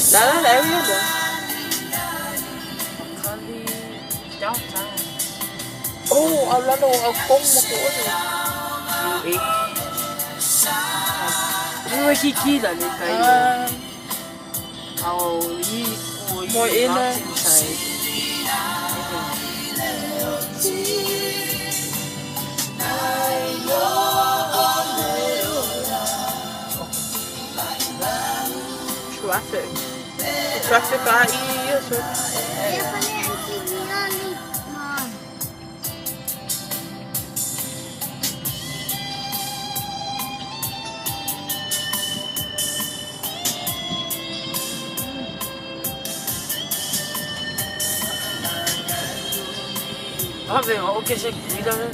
Not area though. Kali downtown. Oh, alano akong makuha. Iwe kikila ni kayo. More inner. mountainside. Traffic. Traffic iya so. Kaya pala ang TV namin, Mom. Sabi mo, okay siya kikila na.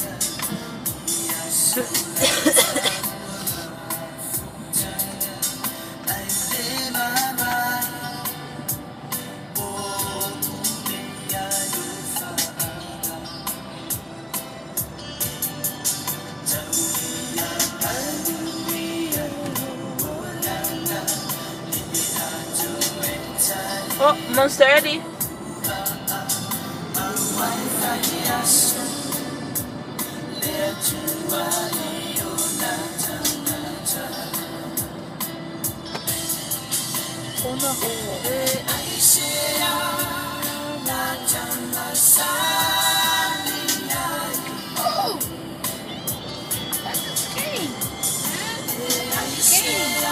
Oh, Monster Eddie. Oh no. Oh! That's scary. That's scary.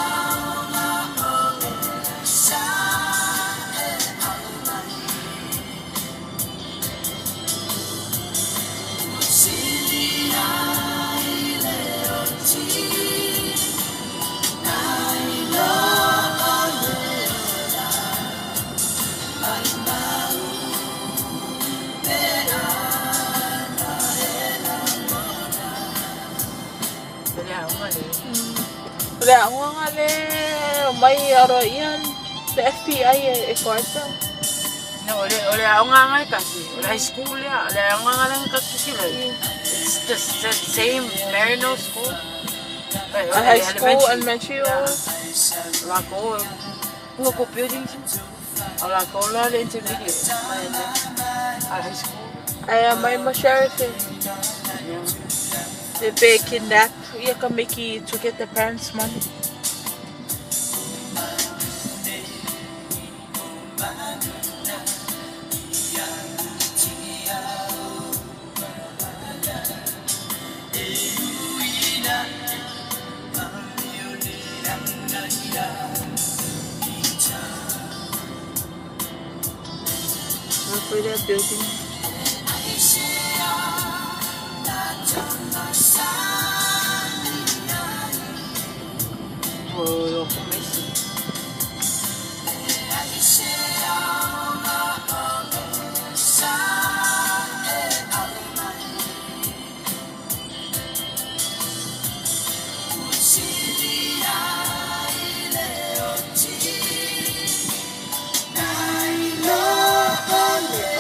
Wala ako nga may aro yan. The FBI kwarta. No, ole ako nga nga kasi. Ole high school ya. Ole ako nga lang kasi sila. It's the same Merino school. High school, elementary. Wala ko. Wala ko building siya. Wala ko wala na intermediate. High school. Ay, may ma-sheriff eh. If they kidnap, you can make it to get the parents' money. Look for that building. Wala ko missing.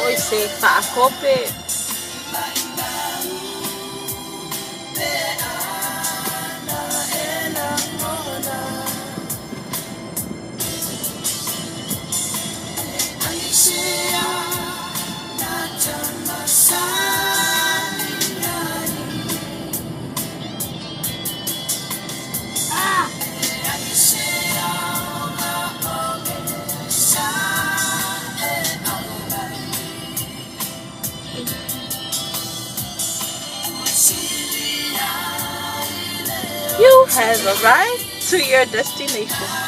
Oy, say kaakope. You have arrived to your destination.